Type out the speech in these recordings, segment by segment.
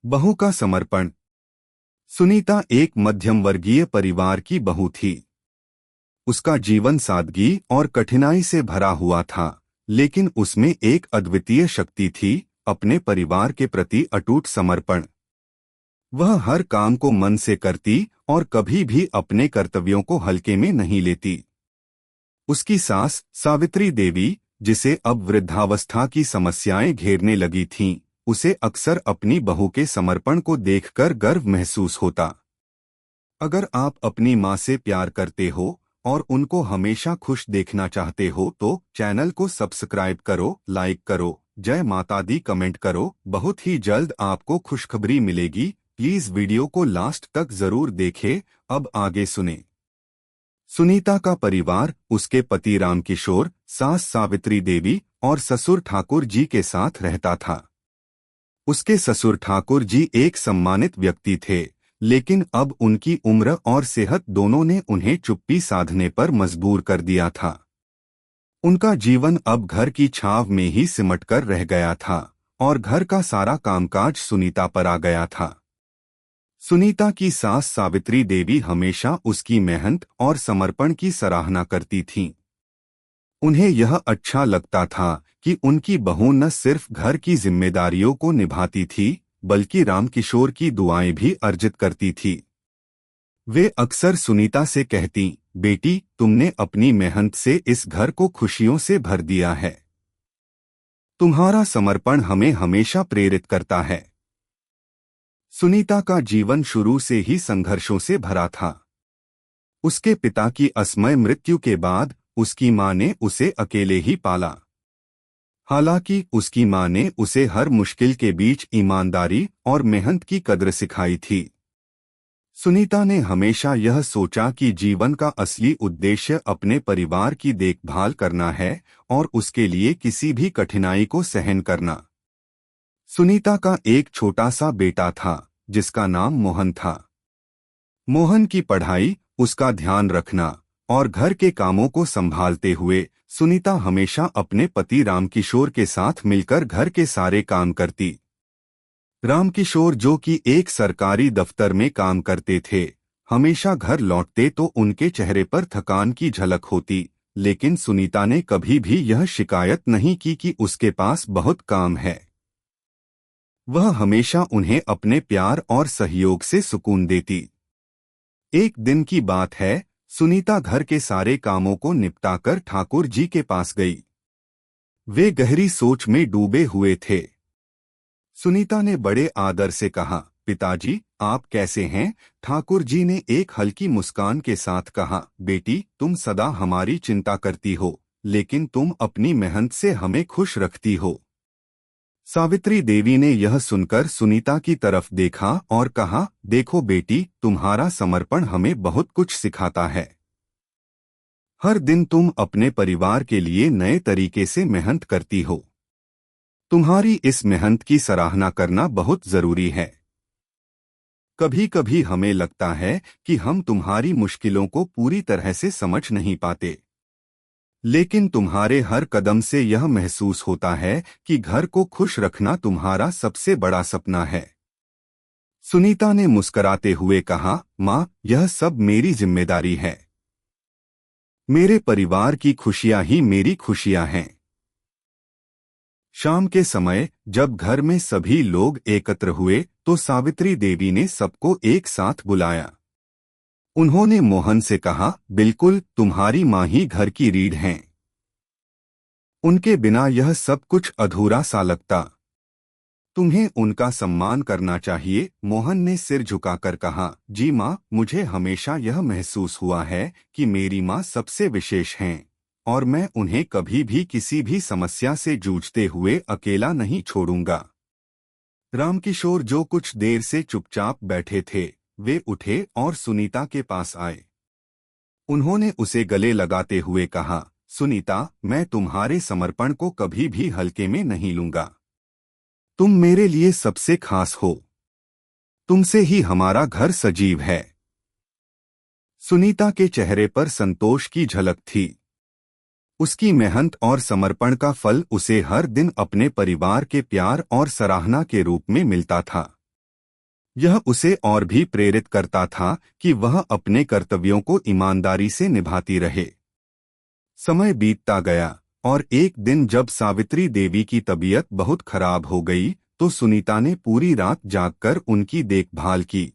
बहू का समर्पण। सुनीता एक मध्यम वर्गीय परिवार की बहू थी। उसका जीवन सादगी और कठिनाई से भरा हुआ था, लेकिन उसमें एक अद्वितीय शक्ति थी, अपने परिवार के प्रति अटूट समर्पण। वह हर काम को मन से करती और कभी भी अपने कर्तव्यों को हल्के में नहीं लेती। उसकी सास सावित्री देवी, जिसे अब वृद्धावस्था की समस्याएं घेरने लगी थीं, उसे अक्सर अपनी बहू के समर्पण को देखकर गर्व महसूस होता। अगर आप अपनी माँ से प्यार करते हो और उनको हमेशा खुश देखना चाहते हो तो चैनल को सब्सक्राइब करो, लाइक करो, जय माता दी कमेंट करो। बहुत ही जल्द आपको खुशखबरी मिलेगी। प्लीज वीडियो को लास्ट तक जरूर देखें। अब आगे सुने। सुनीता का परिवार उसके पति रामकिशोर, सास सावित्री देवी और ससुर ठाकुर जी के साथ रहता था। उसके ससुर ठाकुर जी एक सम्मानित व्यक्ति थे, लेकिन अब उनकी उम्र और सेहत दोनों ने उन्हें चुप्पी साधने पर मजबूर कर दिया था। उनका जीवन अब घर की छाव में ही सिमटकर रह गया था और घर का सारा कामकाज सुनीता पर आ गया था। सुनीता की सास सावित्री देवी हमेशा उसकी मेहनत और समर्पण की सराहना करती थीं। उन्हें यह अच्छा लगता था कि उनकी बहू न सिर्फ घर की जिम्मेदारियों को निभाती थी, बल्कि रामकिशोर की दुआएं भी अर्जित करती थी। वे अक्सर सुनीता से कहती, बेटी, तुमने अपनी मेहनत से इस घर को खुशियों से भर दिया है। तुम्हारा समर्पण हमें हमेशा प्रेरित करता है। सुनीता का जीवन शुरू से ही संघर्षों से भरा था। उसके पिता की असमय मृत्यु के बाद उसकी मां ने उसे अकेले ही पाला। हालांकि उसकी मां ने उसे हर मुश्किल के बीच ईमानदारी और मेहनत की कद्र सिखाई थी। सुनीता ने हमेशा यह सोचा कि जीवन का असली उद्देश्य अपने परिवार की देखभाल करना है और उसके लिए किसी भी कठिनाई को सहन करना। सुनीता का एक छोटा सा बेटा था, जिसका नाम मोहन था। मोहन की पढ़ाई, उसका ध्यान रखना और घर के कामों को संभालते हुए सुनीता हमेशा अपने पति रामकिशोर के साथ मिलकर घर के सारे काम करती। रामकिशोर, जो कि एक सरकारी दफ्तर में काम करते थे, हमेशा घर लौटते तो उनके चेहरे पर थकान की झलक होती, लेकिन सुनीता ने कभी भी यह शिकायत नहीं की कि उसके पास बहुत काम है। वह हमेशा उन्हें अपने प्यार और सहयोग से सुकून देती। एक दिन की बात है, सुनीता घर के सारे कामों को निपटाकर ठाकुर जी के पास गई। वे गहरी सोच में डूबे हुए थे। सुनीता ने बड़े आदर से कहा, पिताजी, आप कैसे हैं? ठाकुर जी ने एक हल्की मुस्कान के साथ कहा, बेटी, तुम सदा हमारी चिंता करती हो, लेकिन तुम अपनी मेहनत से हमें खुश रखती हो। सावित्री देवी ने यह सुनकर सुनीता की तरफ देखा और कहा, देखो बेटी, तुम्हारा समर्पण हमें बहुत कुछ सिखाता है। हर दिन तुम अपने परिवार के लिए नए तरीके से मेहनत करती हो। तुम्हारी इस मेहनत की सराहना करना बहुत जरूरी है। कभी कभी हमें लगता है कि हम तुम्हारी मुश्किलों को पूरी तरह से समझ नहीं पाते, लेकिन तुम्हारे हर कदम से यह महसूस होता है कि घर को खुश रखना तुम्हारा सबसे बड़ा सपना है। सुनीता ने मुस्कुराते हुए कहा, माँ, यह सब मेरी जिम्मेदारी है। मेरे परिवार की खुशियां ही मेरी खुशियां हैं। शाम के समय जब घर में सभी लोग एकत्र हुए तो सावित्री देवी ने सबको एक साथ बुलाया। उन्होंने मोहन से कहा, बिल्कुल, तुम्हारी माँ ही घर की रीढ़ हैं। उनके बिना यह सब कुछ अधूरा सा लगता। तुम्हें उनका सम्मान करना चाहिए। मोहन ने सिर झुकाकर कहा, जी माँ, मुझे हमेशा यह महसूस हुआ है कि मेरी माँ सबसे विशेष हैं और मैं उन्हें कभी भी किसी भी समस्या से जूझते हुए अकेला नहीं छोड़ूंगा। रामकिशोर, जो कुछ देर से चुपचाप बैठे थे, वे उठे और सुनीता के पास आए। उन्होंने उसे गले लगाते हुए कहा, सुनीता, मैं तुम्हारे समर्पण को कभी भी हल्के में नहीं लूंगा। तुम मेरे लिए सबसे खास हो। तुमसे ही हमारा घर सजीव है। सुनीता के चेहरे पर संतोष की झलक थी। उसकी मेहनत और समर्पण का फल उसे हर दिन अपने परिवार के प्यार और सराहना के रूप में मिलता था। यह उसे और भी प्रेरित करता था कि वह अपने कर्तव्यों को ईमानदारी से निभाती रहे। समय बीतता गया और एक दिन जब सावित्री देवी की तबीयत बहुत खराब हो गई तो सुनीता ने पूरी रात जागकर उनकी देखभाल की।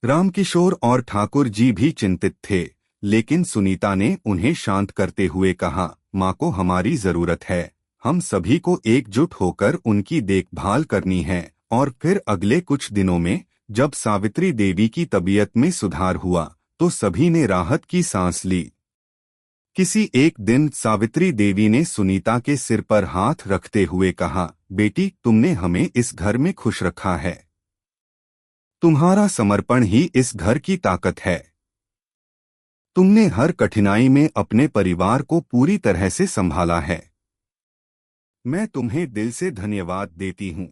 रामकिशोर और ठाकुर जी भी चिंतित थे, लेकिन सुनीता ने उन्हें शांत करते हुए कहा, माँ को हमारी जरूरत है, हम सभी को एकजुट होकर उनकी देखभाल करनी है। और फिर अगले कुछ दिनों में जब सावित्री देवी की तबीयत में सुधार हुआ तो सभी ने राहत की सांस ली। किसी एक दिन सावित्री देवी ने सुनीता के सिर पर हाथ रखते हुए कहा, बेटी, तुमने हमें इस घर में खुश रखा है। तुम्हारा समर्पण ही इस घर की ताकत है। तुमने हर कठिनाई में अपने परिवार को पूरी तरह से संभाला है। मैं तुम्हें दिल से धन्यवाद देती हूँ।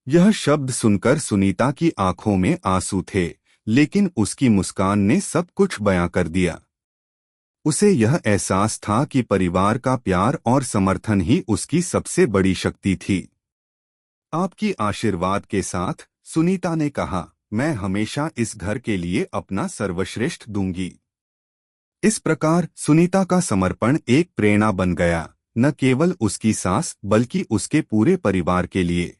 यह शब्द सुनकर सुनीता की आंखों में आंसू थे, लेकिन उसकी मुस्कान ने सब कुछ बयां कर दिया। उसे यह एहसास था कि परिवार का प्यार और समर्थन ही उसकी सबसे बड़ी शक्ति थी। आपकी आशीर्वाद के साथ, सुनीता ने कहा, मैं हमेशा इस घर के लिए अपना सर्वश्रेष्ठ दूंगी। इस प्रकार सुनीता का समर्पण एक प्रेरणा बन गया, न केवल उसकी सास बल्कि उसके पूरे परिवार के लिए।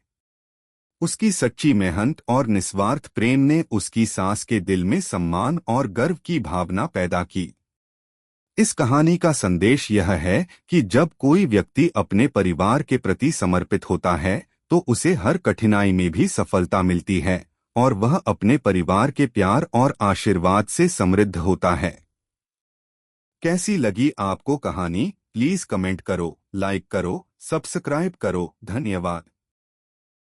उसकी सच्ची मेहनत और निस्वार्थ प्रेम ने उसकी सास के दिल में सम्मान और गर्व की भावना पैदा की। इस कहानी का संदेश यह है कि जब कोई व्यक्ति अपने परिवार के प्रति समर्पित होता है तो उसे हर कठिनाई में भी सफलता मिलती है और वह अपने परिवार के प्यार और आशीर्वाद से समृद्ध होता है। कैसी लगी आपको कहानी? प्लीज कमेंट करो, लाइक करो, सब्सक्राइब करो। धन्यवाद।